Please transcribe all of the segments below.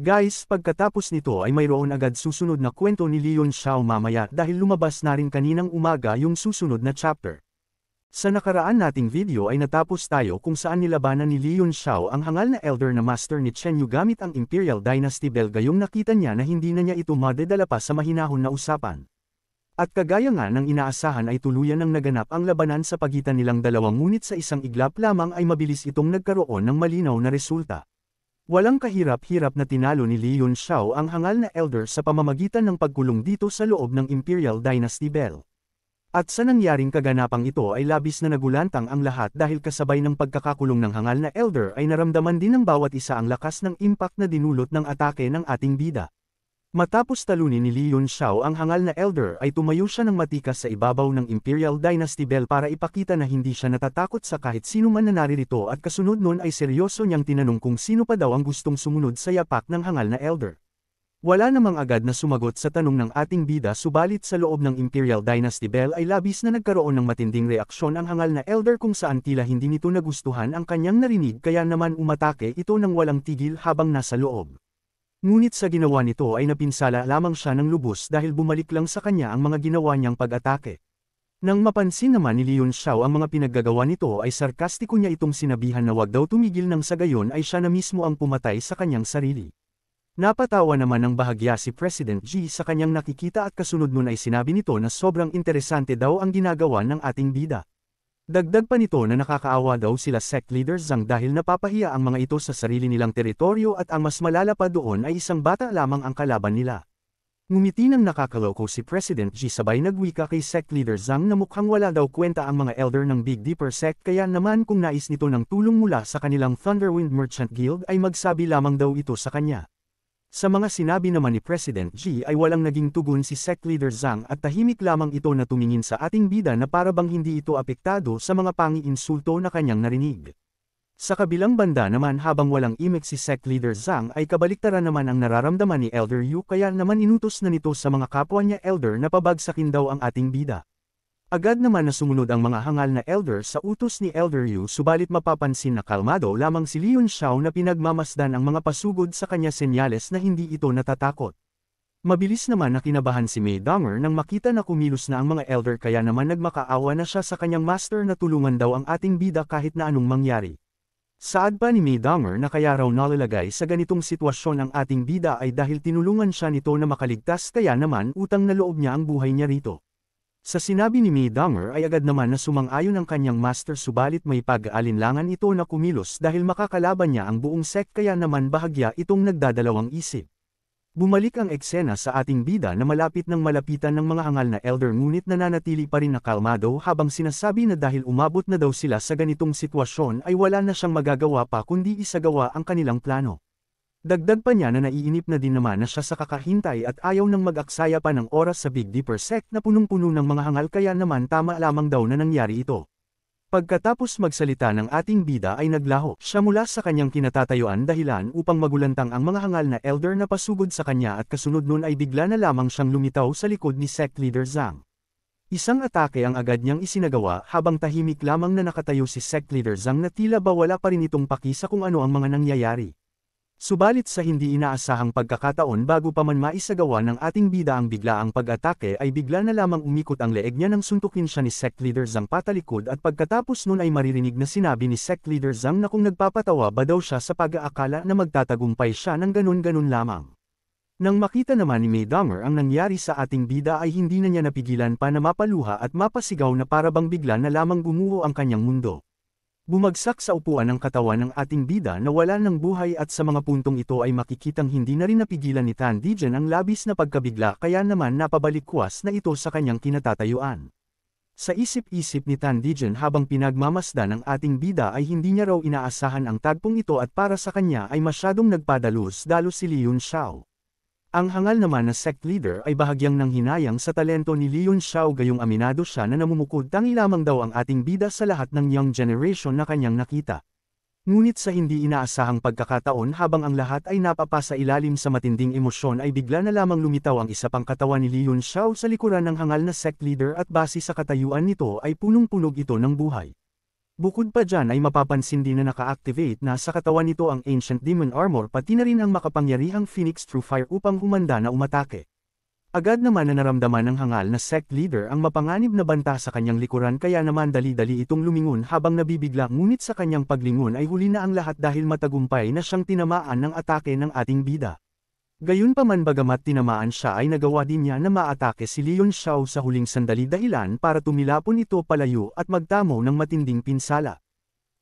Guys, pagkatapos nito ay mayroon agad susunod na kwento ni Leon Xiao mamaya dahil lumabas na rin kaninang umaga yung susunod na chapter. Sa nakaraan nating video ay natapos tayo kung saan nilabanan ni Leon Xiao ang hangal na elder na master ni Chen Yu gamit ang Imperial Dynasty Bell gayong nakita niya na hindi na niya ito madedala pa sa mahinahon na usapan. At kagaya nga ng inaasahan ay tuluyan ng naganap ang labanan sa pagitan nilang dalawa ngunit sa isang iglap lamang ay mabilis itong nagkaroon ng malinaw na resulta. Walang kahirap-hirap na tinalo ni Leon Xiao ang hangal na elder sa pamamagitan ng pagkulong dito sa loob ng Imperial Dynasty Bell. At sa nangyaring kaganapang ito ay labis na nagulantang ang lahat dahil kasabay ng pagkakakulong ng hangal na elder ay naramdaman din ng bawat isa ang lakas ng impact na dinulot ng atake ng ating bida. Matapos talunin ni Leon Xiao ang hangal na elder ay tumayo siya ng matikas sa ibabaw ng Imperial Dynasty Bell para ipakita na hindi siya natatakot sa kahit sino man na naririto at kasunod nun ay seryoso niyang tinanong kung sino pa daw ang gustong sumunod sa yapak ng hangal na elder. Wala namang agad na sumagot sa tanong ng ating bida subalit sa loob ng Imperial Dynasty Bell ay labis na nagkaroon ng matinding reaksyon ang hangal na elder kung saan tila hindi nito nagustuhan ang kanyang narinig kaya naman umatake ito ng walang tigil habang nasa loob. Ngunit sa ginawa nito ay napinsala lamang siya ng lubos dahil bumalik lang sa kanya ang mga ginawa niyang pag-atake. Nang mapansin naman ni Leon Xiao ang mga pinaggagawa nito ay sarkastiko niya itong sinabihan na wag daw tumigil nang sa gayon ay siya na mismo ang pumatay sa kanyang sarili. Napatawa naman ng bahagya si President Xi sa kanyang nakikita at kasunod nun ay sinabi nito na sobrang interesante daw ang ginagawa ng ating bida. Dagdag pa nito na nakakaawa daw sila sect leaders Zhang dahil napapahiya ang mga ito sa sarili nilang teritoryo at ang mas malala pa doon ay isang bata lamang ang kalaban nila. Ngumiti ng nakakaloko si President Xi sabay nagwika kay sect leader Zhang na mukhang wala daw kwenta ang mga elder ng Big Dipper sect kaya naman kung nais nito ng tulong mula sa kanilang Thunderwind Merchant Guild ay magsabi lamang daw ito sa kanya. Sa mga sinabi naman ni President Xi ay walang naging tugon si sect leader Zhang at tahimik lamang ito na tumingin sa ating bida na para bang hindi ito apektado sa mga pangi-insulto na kanyang narinig. Sa kabilang banda naman habang walang imik si sect leader Zhang ay kabaliktaran naman ang nararamdaman ni Elder Yu kaya naman inutos na nito sa mga kapwa niya elder na pabagsakin daw ang ating bida. Agad naman na sumunod ang mga hangal na elder sa utos ni Elder Yu subalit mapapansin na kalmado lamang si Leon Xiao na pinagmamasdan ang mga pasugod sa kanya senyales na hindi ito natatakot. Mabilis naman na kinabahan si Mei Donger nang makita na kumilos na ang mga elder kaya naman nagmakaawa na siya sa kanyang master na tulungan daw ang ating bida kahit na anong mangyari. Saad pa ni Mei Donger na kaya raw nalalagay sa ganitong sitwasyon ang ating bida ay dahil tinulungan siya nito na makaligtas kaya naman utang na loob niya ang buhay niya rito. Sa sinabi ni Mei Donger ay agad naman na sumang-ayon ang kanyang master subalit may pag-aalinlangan ito na kumilos dahil makakalaban niya ang buong sect kaya naman bahagya itong nagdadalawang isip. Bumalik ang eksena sa ating bida na malapit ng malapitan ng mga hangal na elder ngunit nananatili pa rin na kalmado habang sinasabi na dahil umabot na daw sila sa ganitong sitwasyon ay wala na siyang magagawa pa kundi isagawa ang kanilang plano. Dagdag pa niya na naiinip na din naman na siya sa kakahintay at ayaw nang mag-aksaya pa ng oras sa Big Dipper sect na punong-puno ng mga hangal kaya naman tama lamang daw na nangyari ito. Pagkatapos magsalita ng ating bida ay naglaho siya mula sa kanyang kinatatayuan dahilan upang magulantang ang mga hangal na elder na pasugod sa kanya at kasunod nun ay bigla na lamang siyang lumitaw sa likod ni sect leader Zhang. Isang atake ang agad niyang isinagawa habang tahimik lamang na nakatayo si sect leader Zhang na tila ba wala pa rin itong paki sa kung ano ang mga nangyayari. Subalit sa hindi inaasahang pagkakataon bago pa man maisagawa ng ating bida ang biglaang pag-atake ay bigla na lamang umikot ang leeg niya nang suntukin siya ni sect leader Zhang patalikod at pagkatapos nun ay maririnig na sinabi ni sect leader Zhang na kung nagpapatawa ba daw siya sa pag-aakala na magtatagumpay siya ng ganun-ganun lamang. Nang makita naman ni Mei Donger ang nangyari sa ating bida ay hindi na niya napigilan pa na mapaluha at mapasigaw na para bang bigla na lamang gumuho ang kanyang mundo. Bumagsak sa upuan ang katawan ng ating bida na wala ng buhay at sa mga puntong ito ay makikitang hindi na rin napigilan ni Tan Dijen ang labis na pagkabigla kaya naman napabalikwas na ito sa kanyang kinatatayuan. Sa isip-isip ni Tan Dijen habang pinagmamasdan ng ating bida ay hindi niya raw inaasahan ang tagpong ito at para sa kanya ay masyadong nagpadalos-dalos si Leon Xiao. Ang hangal naman na sect leader ay bahagyang nanghinayang sa talento ni Leon Xiao gayong aminado siya na namumukod tangi lamang daw ang ating bida sa lahat ng young generation na kanyang nakita. Ngunit sa hindi inaasahang pagkakataon habang ang lahat ay napapasa ilalim sa matinding emosyon ay bigla na lamang lumitaw ang isa pang katawan ni Leon Xiao sa likuran ng hangal na sect leader at base sa katayuan nito ay punong-punog ito ng buhay. Bukod pa dyan ay mapapansin din na naka-activate na sa katawan nito ang Ancient Demon Armor pati na rin ang makapangyarihang Phoenix True Fire upang humanda na umatake. Agad naman na naramdaman ng hangal na sect leader ang mapanganib na banta sa kanyang likuran kaya naman dali-dali itong lumingon habang nabibigla ngunit sa kanyang paglingon ay huli na ang lahat dahil matagumpay na siyang tinamaan ng atake ng ating bida. Gayunpaman bagamat tinamaan siya ay nagawa din niya na maatake si Leon Xiao sa huling sandali dahilan para tumilapon ito palayo at magtamo ng matinding pinsala.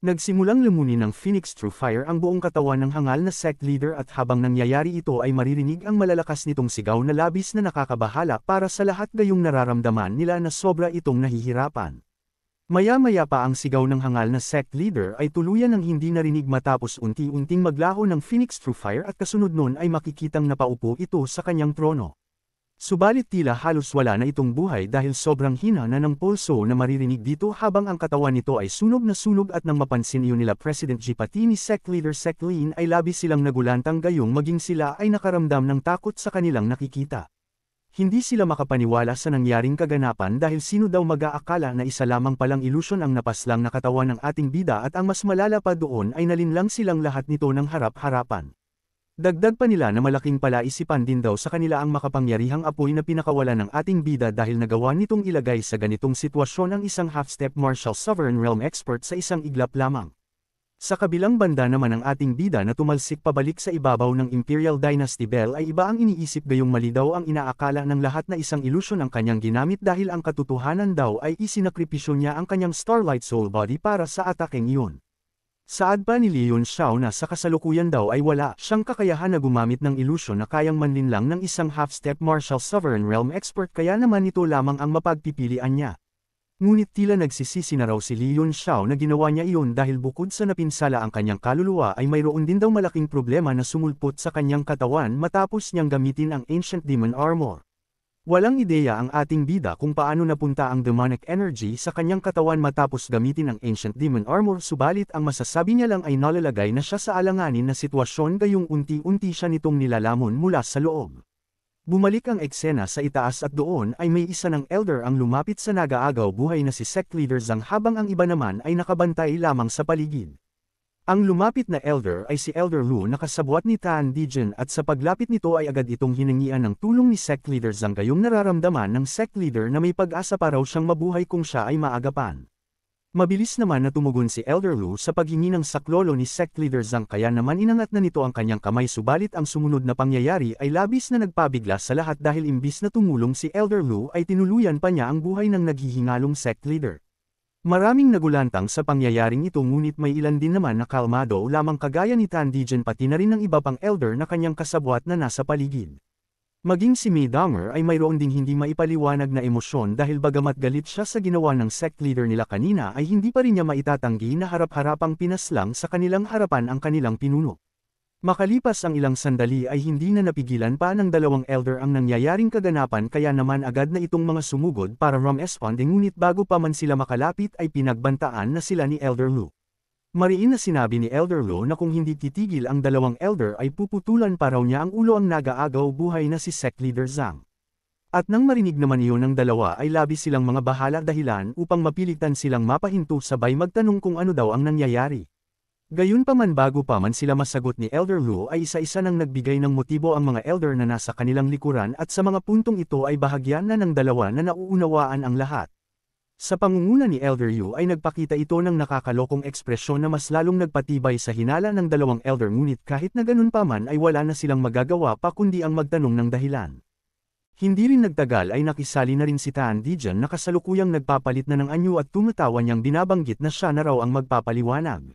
Nagsimulang lumunin ng Phoenix True Fire ang buong katawan ng hangal na sect leader at habang nangyayari ito ay maririnig ang malalakas nitong sigaw na labis na nakakabahala para sa lahat gayong nararamdaman nila na sobra itong nahihirapan. Maya-maya pa ang sigaw ng hangal na sect leader ay tuluyan ng hindi narinig matapos unti-unting maglaho ng Phoenix True Fire at kasunod nun ay makikitang napaupo ito sa kanyang trono. Subalit tila halos wala na itong buhay dahil sobrang hina na ng pulso na maririnig dito habang ang katawan nito ay sunog na sunog at nang mapansin iyon nila President G pati ni Sect Leader Sect Lin ay labis silang nagulantang gayong maging sila ay nakaramdam ng takot sa kanilang nakikita. Hindi sila makapaniwala sa nangyaring kaganapan dahil sino daw mag-aakala na isa lamang palang ilusyon ang napaslang na katawan ng ating bida at ang mas malala pa doon ay nalinlang silang lahat nito ng harap-harapan. Dagdag pa nila na malaking palaisipan din daw sa kanila ang makapangyarihang apoy na pinakawalan ng ating bida dahil nagawa nitong ilagay sa ganitong sitwasyon ang isang half-step martial sovereign realm expert sa isang iglap lamang. Sa kabilang banda naman ang ating bida na tumalsik pabalik sa ibabaw ng Imperial Dynasty Bell ay iba ang iniisip gayong mali daw ang inaakala ng lahat na isang ilusyon ang kanyang ginamit dahil ang katotohanan daw ay isinakripisyo niya ang kanyang Starlight Soul Body para sa atakeng iyon. Saad pa ni Leon Xiao na sa kasalukuyan daw ay wala siyang kakayahan na gumamit ng ilusyon na kayang manlinlang ng isang half-step martial sovereign realm expert kaya naman ito lamang ang mapagpipilian niya. Ngunit tila nagsisisi na raw si Leon Xiao na ginawa niya iyon dahil bukod sa napinsala ang kanyang kaluluwa ay mayroon din daw malaking problema na sumulpot sa kanyang katawan matapos niyang gamitin ang Ancient Demon Armor. Walang ideya ang ating bida kung paano napunta ang demonic energy sa kanyang katawan matapos gamitin ang Ancient Demon Armor subalit ang masasabi niya lang ay nalalagay na siya sa alanganin na sitwasyon gayong unti-unti siya nitong nilalamon mula sa loob. Bumalik ang eksena sa itaas at doon ay may isa ng elder ang lumapit sa nag-aagaw buhay na si Sect Leader Zhang habang ang iba naman ay nakabantay lamang sa paligid. Ang lumapit na elder ay si Elder Lu na kasabwat ni Tan Dijen at sa paglapit nito ay agad itong hiningian ng tulong ni Sect Leader Zhang gayong nararamdaman ng Sect Leader na may pag-asa pa raw siyang mabuhay kung siya ay maagapan. Mabilis naman na tumugon si Elder Lu sa paghingi ng saklolo ni Sect Leader Zhang kaya naman inangat na nito ang kanyang kamay subalit ang sumunod na pangyayari ay labis na nagpabigla sa lahat dahil imbis na tumulong si Elder Lu ay tinuluyan pa niya ang buhay ng naghihingalong Sect Leader. Maraming nagulantang sa pangyayaring ito ngunit may ilan din naman na kalmado lamang kagaya ni Tan Dijen pati na rin ng iba pang elder na kanyang kasabwat na nasa paligid. Maging si Mei Danger ay mayroon ding hindi maipaliwanag na emosyon dahil bagamat galit siya sa ginawa ng sect leader nila kanina ay hindi pa rin niya maitatanggi na harap-harapang pinaslang sa kanilang harapan ang kanilang pinuno. Makalipas ang ilang sandali ay hindi na napigilan pa ng dalawang elder ang nangyayaring kaganapan kaya naman agad na itong mga sumugod para respond ngunit bago pa man sila makalapit ay pinagbantaan na sila ni Elder Lu. Mariin na sinabi ni Elder Lu na kung hindi titigil ang dalawang elder ay puputulan pa raw niya ang ulo ang nag-aagaw buhay na si Sect Leader Zhang. At nang marinig naman iyon ng dalawa ay labis silang mga bahala dahilan upang mapilitan silang mapahinto sabay magtanong kung ano daw ang nangyayari. Gayunpaman bago pa man sila masagot ni Elder Lu ay isa-isa nang nagbigay ng motibo ang mga elder na nasa kanilang likuran at sa mga puntong ito ay bahagyan na ng dalawa na nauunawaan ang lahat. Sa pangunguna ni Elder Yu ay nagpakita ito ng nakakalokong ekspresyon na mas lalong nagpatibay sa hinala ng dalawang elder ngunit kahit na ganun pa man ay wala na silang magagawa pa kundi ang magtanong ng dahilan. Hindi rin nagtagal ay nakisali na rin si Tan Dijen na kasalukuyang nagpapalit na ng anyo at tumatawa niyang binabanggit na siya na raw ang magpapaliwanag.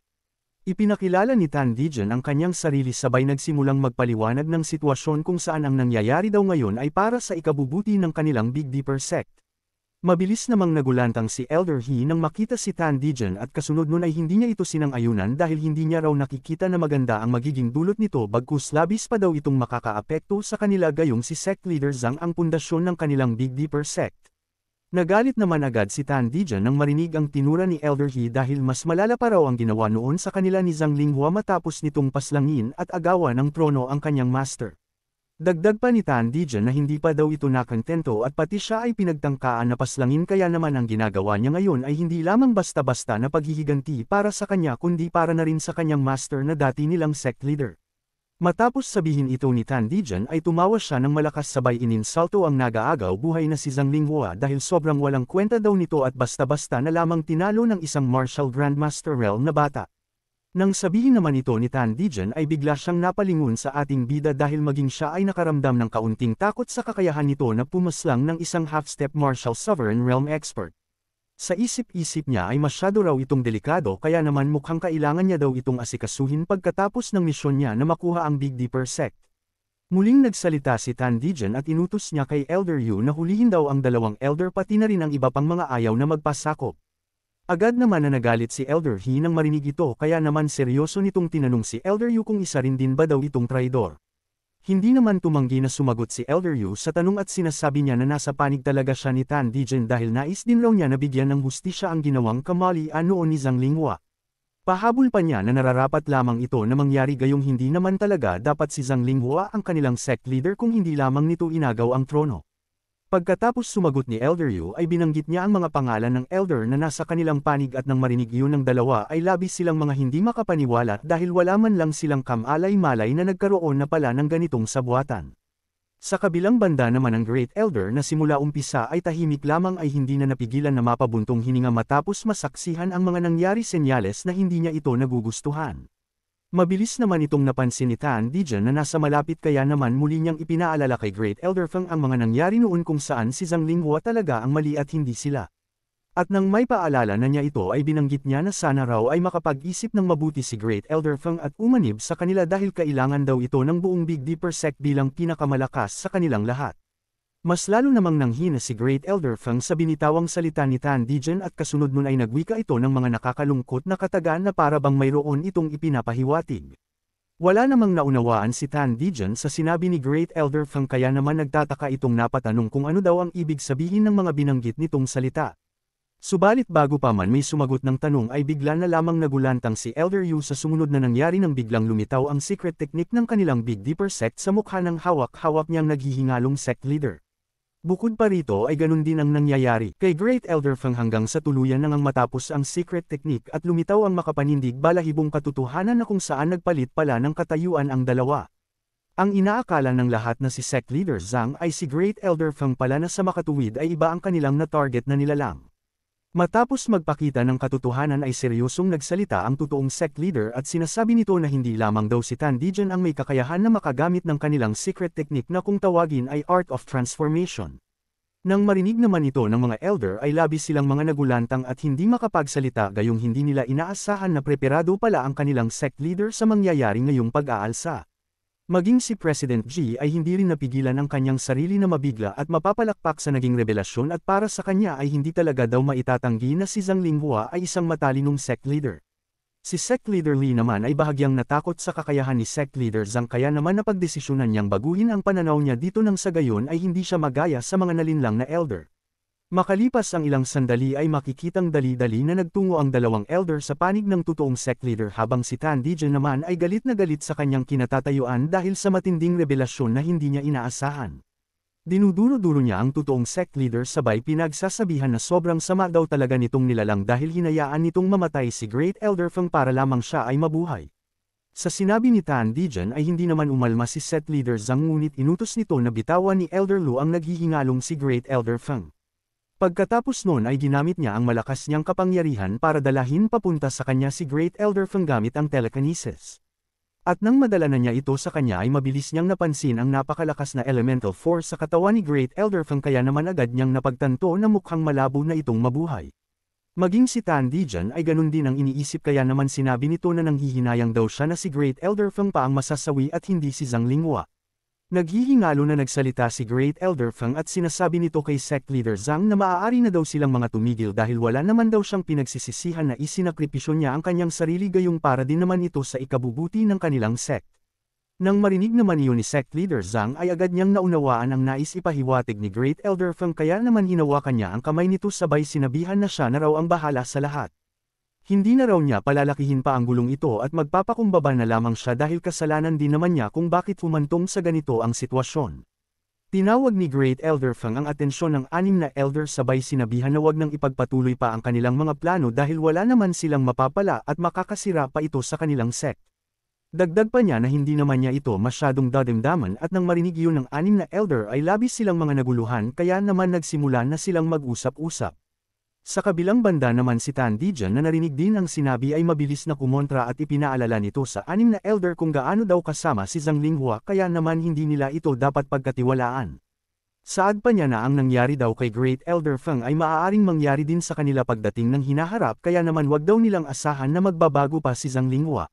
Ipinakilala ni Tan Dijen ang kanyang sarili sabay nagsimulang magpaliwanag ng sitwasyon kung saan ang nangyayari daw ngayon ay para sa ikabubuti ng kanilang Big Dipper sect. Mabilis namang nagulantang si Elder He nang makita si Tan Dijen at kasunod nun ay hindi niya ito sinang-ayunan dahil hindi niya raw nakikita na maganda ang magiging dulot nito bagkus labis pa daw itong makakaapekto sa kanila gayong si Sect Leader Zhang ang pundasyon ng kanilang Big Dipper sect. Nagalit naman agad si Tan Dijen nang marinig ang tinura ni Elder He dahil mas malala pa raw ang ginawa noon sa kanila ni Zhang Linghua matapos nitong paslangin at agawan ng trono ang kanyang master. Dagdag pa ni Tan Dijan na hindi pa daw ito nakontento at pati siya ay pinagtangkaan na paslangin kaya naman ang ginagawa niya ngayon ay hindi lamang basta-basta na paghihiganti para sa kanya kundi para na rin sa kanyang master na dati nilang sect leader. Matapos sabihin ito ni Tan Dijan ay tumawa siya ng malakas sabay ininsulto ang nag-aagaw buhay na si Zhang Linghua dahil sobrang walang kwenta daw nito at basta-basta na lamang tinalo ng isang martial grandmaster realm na bata. Nang sabihin naman ito ni Tan Dijan ay bigla siyang napalingon sa ating bida dahil maging siya ay nakaramdam ng kaunting takot sa kakayahan nito na pumaslang ng isang half-step martial sovereign realm expert. Sa isip-isip niya ay masyado raw itong delikado kaya naman mukhang kailangan niya daw itong asikasuhin pagkatapos ng misyon niya na makuha ang Big Dipper sect. Muling nagsalita si Tan Dijan at inutos niya kay Elder Yu na hulihin daw ang dalawang elder pati na rin ang iba pang mga ayaw na magpasakop. Agad naman na nagalit si Elder He nang marinig ito kaya naman seryoso nitong tinanong si Elder Yu kung isa rin din ba daw itong traidor. Hindi naman tumanggi na sumagot si Elder Yu sa tanong at sinasabi niya na nasa panig talaga siya ni Tan Dijan dahil nais din raw niya na bigyan ng hustisya ang ginawang kamalian noon ni Zhang Linghua. Pahabol pa niya na nararapat lamang ito na mangyari gayong hindi naman talaga dapat si Zhang Linghua ang kanilang sect leader kung hindi lamang nito inagaw ang trono. Pagkatapos sumagot ni Elder Yu ay binanggit niya ang mga pangalan ng elder na nasa kanilang panig at nang marinig iyon ng dalawa ay labis silang mga hindi makapaniwala dahil wala man lang silang kamalay-malay na nagkaroon na pala ng ganitong sabuatan. Sa kabilang banda naman ang Great Elder na simula umpisa ay tahimik lamang ay hindi na napigilan na mapabuntong hininga matapos masaksihan ang mga nangyari senyales na hindi niya ito nagugustuhan. Mabilis naman itong napansin ni Tan Dijan na nasa malapit kaya naman muli niyang ipinaalala kay Great Elder Feng ang mga nangyari noon kung saan si Zhang Linghua talaga ang mali at hindi sila. At nang may paalala na niya ito ay binanggit niya na sana raw ay makapag-isip ng mabuti si Great Elder Feng at umanib sa kanila dahil kailangan daw ito ng buong Big Dipper sect bilang pinakamalakas sa kanilang lahat. Mas lalo namang nanghina si Great Elder Feng sa binitawang salita ni Tan Dijan at kasunod nun ay nagwika ito ng mga nakakalungkot na katagaan na para bang mayroon itong ipinapahiwatig. Wala namang naunawaan si Tan Dijan sa sinabi ni Great Elder Feng kaya naman nagtataka itong napatanong kung ano daw ang ibig sabihin ng mga binanggit nitong salita. Subalit bago pa man may sumagot ng tanong ay bigla na lamang nagulantang si Elder Yu sa sumunod na nangyari nang biglang lumitaw ang secret technique ng kanilang Big Dipper sect sa mukha ng hawak-hawak niyang naghihingalong sect leader. Bukod pa rito ay ganun din ang nangyayari kay Great Elder Feng hanggang sa tuluyan nang matapos ang secret technique at lumitaw ang makapanindig balahibong katotohanan na kung saan nagpalit pala ng katayuan ang dalawa. Ang inaakala ng lahat na si sect leader Zhang ay si Great Elder Feng pala na sa makatuwid ay iba ang kanilang na target na nilalang. Matapos magpakita ng katotohanan ay seryosong nagsalita ang totoong sect leader at sinasabi nito na hindi lamang daw si Tan Dijan ang may kakayahan na makagamit ng kanilang secret technique na kung tawagin ay Art of Transformation. Nang marinig naman ito ng mga elder ay labis silang mga nagulantang at hindi makapagsalita gayong hindi nila inaasahan na preparado pala ang kanilang sect leader sa mangyayari ngayong pag-aalsa. Maging si President G ay hindi rin napigilan ang kanyang sarili na mabigla at mapapalakpak sa naging revelasyon at para sa kanya ay hindi talaga daw maitatanggi na si Zhang Linghua ay isang matalinong sect leader. Si Sect Leader Li naman ay bahagyang natakot sa kakayahan ni Sect Leader Zhang kaya naman napagdesisyonan niyang baguhin ang pananaw niya dito nang sa gayon ay hindi siya magaya sa mga nalinlang na elder. Makalipas ang ilang sandali ay makikitang dali-dali na nagtungo ang dalawang elder sa panig ng totoong sect leader habang si Tan Dijan naman ay galit na galit sa kanyang kinatatayuan dahil sa matinding revelasyon na hindi niya inaasahan. Dinuduro-duro niya ang totoong sect leader sabay pinagsasabihan na sobrang sama daw talaga nitong nilalang dahil hinayaan nitong mamatay si Great Elder Feng para lamang siya ay mabuhay. Sa sinabi ni Tan Dijan ay hindi naman umalma si sect leader Zhang ngunit inutos nito na bitawan ni Elder Lu ang naghihingalong si Great Elder Feng. Pagkatapos noon ay ginamit niya ang malakas niyang kapangyarihan para dalahin papunta sa kanya si Great Elder Feng gamit ang telekinesis. At nang madala na niya ito sa kanya ay mabilis niyang napansin ang napakalakas na elemental force sa katawan ni Great Elder Feng kaya naman agad niyang napagtanto na mukhang malabo na itong mabuhay. Maging si Tan Dijan ay ganun din ang iniisip kaya naman sinabi nito na nanghihinayang daw siya na si Great Elder Feng pa ang masasawi at hindi si Zhang Linghua. Naghihingalo na nagsalita si Great Elder Feng at sinasabi nito kay Sect Leader Zhang na maaari na daw silang mga tumigil dahil wala naman daw siyang pinagsisisihan na isinakripisyo niya ang kanyang sarili gayong para din naman ito sa ikabubuti ng kanilang sect. Nang marinig naman iyon ni Sect Leader Zhang ay agad niyang naunawaan ang nais ipahiwatig ni Great Elder Feng kaya naman hinawakan niya ang kamay nito sabay sinabihan na siya na raw ang bahala sa lahat. Hindi na raw niya palalakihin pa ang gulong ito at magpapakumbaba na lamang siya dahil kasalanan din naman niya kung bakit humantong sa ganito ang sitwasyon. Tinawag ni Great Elder Feng ang atensyon ng 6 na elder sabay sinabihan na wag nang ipagpatuloy pa ang kanilang mga plano dahil wala naman silang mapapala at makakasira pa ito sa kanilang sect. Dagdag pa niya na hindi naman niya ito masyadong dadamdaman at nang marinig iyon ng 6 na elder ay labis silang mga naguluhan kaya naman nagsimula na silang mag-usap-usap. Sa kabilang banda naman si Tan Dijan na narinig din ang sinabi ay mabilis na kumontra at ipinaalala nito sa 6 na elder kung gaano daw kasama si Zhang Linghua kaya naman hindi nila ito dapat pagkatiwalaan. Saad pa niya na ang nangyari daw kay Great Elder Feng ay maaaring mangyari din sa kanila pagdating ng hinaharap kaya naman wag daw nilang asahan na magbabago pa si Zhang Linghua.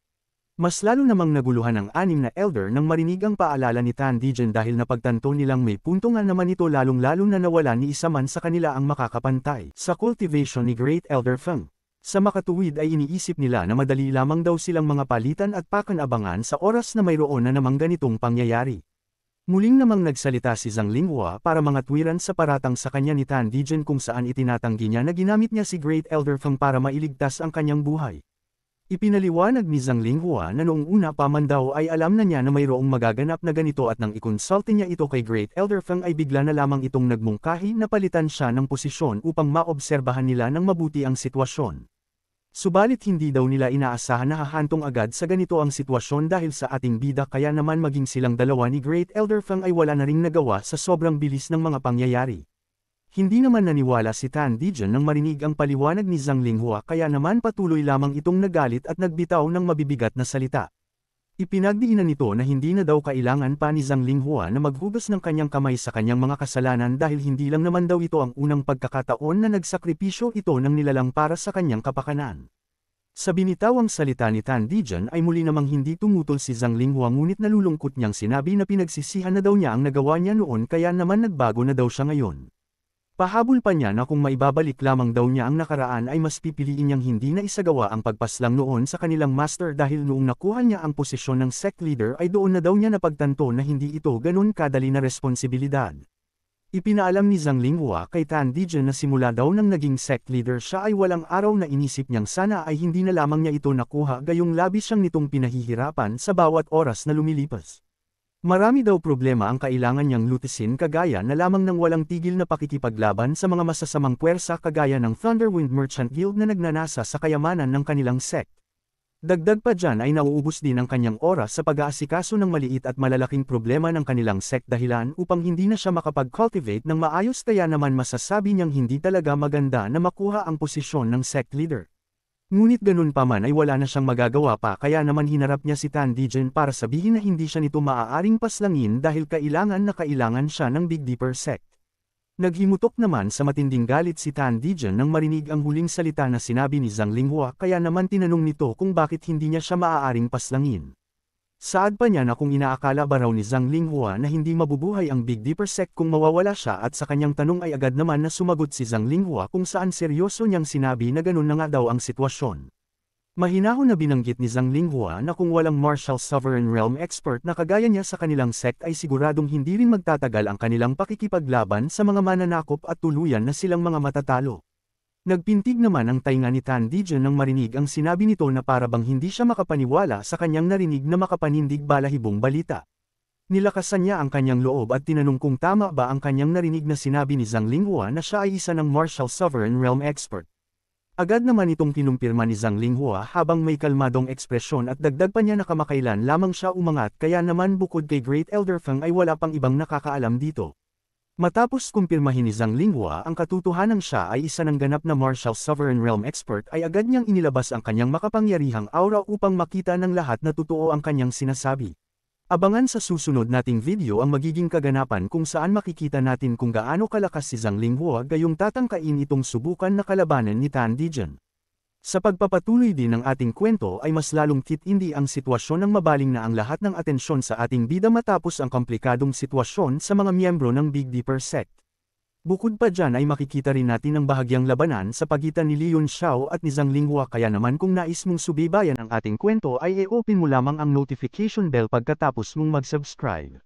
Mas lalo namang naguluhan ang 6 na elder nang marinig ang paalala ni Tan Dijan dahil napagtanto nilang may punto nga naman ito lalong-lalo na nawala ni isa man sa kanila ang makakapantay sa cultivation ni Great Elder Feng. Sa makatuwid ay iniisip nila na madali lamang daw silang mga palitan at pakanabangan sa oras na mayroon na namang ganitong pangyayari. Muling namang nagsalita si Zhang Linghua para mga tuwiran sa paratang sa kanya ni Tan Dijan kung saan itinatanggi niya na ginamit niya si Great Elder Feng para mailigtas ang kanyang buhay. Ipinaliwanag ni Zhang Linghua na noong una pa man daw ay alam na niya na mayroong magaganap na ganito at nang ikonsulte niya ito kay Great Elder Feng ay bigla na lamang itong nagmungkahi na palitan siya ng posisyon upang maobserbahan nila ng mabuti ang sitwasyon. Subalit hindi daw nila inaasahan na hahantong agad sa ganito ang sitwasyon dahil sa ating bida kaya naman maging silang dalawa ni Great Elder Feng ay wala na ring nagawa sa sobrang bilis ng mga pangyayari. Hindi naman naniwala si Tan Dijan nang marinig ang paliwanag ni Zhang Linghua kaya naman patuloy lamang itong nagalit at nagbitaw ng mabibigat na salita. Ipinagdiinan nito na hindi na daw kailangan pa ni Zhang Linghua na maghugas ng kanyang kamay sa kanyang mga kasalanan dahil hindi lang naman daw ito ang unang pagkakataon na nagsakripisyo ito ng nilalang para sa kanyang kapakanan. Sa binitawang salita ni Tan Dijan ay muli namang hindi tumutol si Zhang Linghua ngunit nalulungkot niyang sinabi na pinagsisihan na daw niya ang nagawa niya noon kaya naman nagbago na daw siya ngayon. Pahabol pa niya na kung maibabalik lamang daw niya ang nakaraan ay mas pipiliin niyang hindi na isagawa ang pagpaslang noon sa kanilang master dahil noong nakuha niya ang posisyon ng sect leader ay doon na daw niya napagtanto na hindi ito ganun kadali na responsibilidad. Ipinaalam ni Zhang Linghua kay Tan Dijan na simula daw nang naging sect leader siya ay walang araw na inisip niyang sana ay hindi na lamang niya ito nakuha gayong labis siyang nitong pinahihirapan sa bawat oras na lumilipas. Marami daw problema ang kailangan niyang lutisin kagaya na lamang ng walang tigil na pakikipaglaban sa mga masasamang puwersa kagaya ng Thunderwind Merchant Guild na nagnanasa sa kayamanan ng kanilang sect. Dagdag pa dyan ay nauubos din ang kanyang oras sa pag-aasikaso ng maliit at malalaking problema ng kanilang sect dahilan upang hindi na siya makapag-cultivate ng maayos kaya naman masasabi niyang hindi talaga maganda na makuha ang posisyon ng sect leader. Ngunit ganun pa man ay wala na siyang magagawa pa kaya naman hinarap niya si Tan Dijan para sabihin na hindi siya nito maaaring paslangin dahil kailangan siya ng Big Dipper sect. Naghimutok naman sa matinding galit si Tan Dijan nang marinig ang huling salita na sinabi ni Zhang Linghua kaya naman tinanong nito kung bakit hindi niya siya maaaring paslangin. Saad pa niya na kung inaakala ba raw ni Zhang Linghua na hindi mabubuhay ang Big Dipper sect kung mawawala siya at sa kanyang tanong ay agad naman na sumagot si Zhang Linghua kung saan seryoso niyang sinabi na ganun na nga daw ang sitwasyon. Mahinahon na binanggit ni Zhang Linghua na kung walang martial sovereign realm expert na kagaya niya sa kanilang sect ay siguradong hindi rin magtatagal ang kanilang pakikipaglaban sa mga mananakop at tuluyan na silang mga matatalo. Nagpintig naman ang tainga ni Tan Dijan nang marinig ang sinabi nito na parabang hindi siya makapaniwala sa kanyang narinig na makapanindig balahibong balita. Nilakasan niya ang kanyang loob at tinanong kung tama ba ang kanyang narinig na sinabi ni Zhang Linghua na siya ay isa ng martial sovereign realm expert. Agad naman itong kinumpirma ni Zhang Linghua habang may kalmadong ekspresyon at dagdag pa niya na kamakailan lamang siya umangat kaya naman bukod kay Great Elder Feng ay wala pang ibang nakakaalam dito. Matapos kumpirmahin ni Zhang Linghua ang katotohanan siya ay isa ng ganap na martial sovereign realm expert ay agad niyang inilabas ang kanyang makapangyarihang aura upang makita ng lahat na totoo ang kanyang sinasabi. Abangan sa susunod nating video ang magiging kaganapan kung saan makikita natin kung gaano kalakas si Zhang Linghua gayong tatangkain itong subukan na kalabanan ni Tan Dijan. Sa pagpapatuloy din ng ating kwento ay mas lalong titindi ang sitwasyon ng mabaling na ang lahat ng atensyon sa ating bida matapos ang komplikadong sitwasyon sa mga miyembro ng Big Dipper sect. Bukod pa dyan ay makikita rin natin ang bahagyang labanan sa pagitan ni Leon Xiao at ni Zhang Linghua kaya naman kung nais mong subaybayan ang ating kwento ay i-open mo lamang ang notification bell pagkatapos mong mag-subscribe.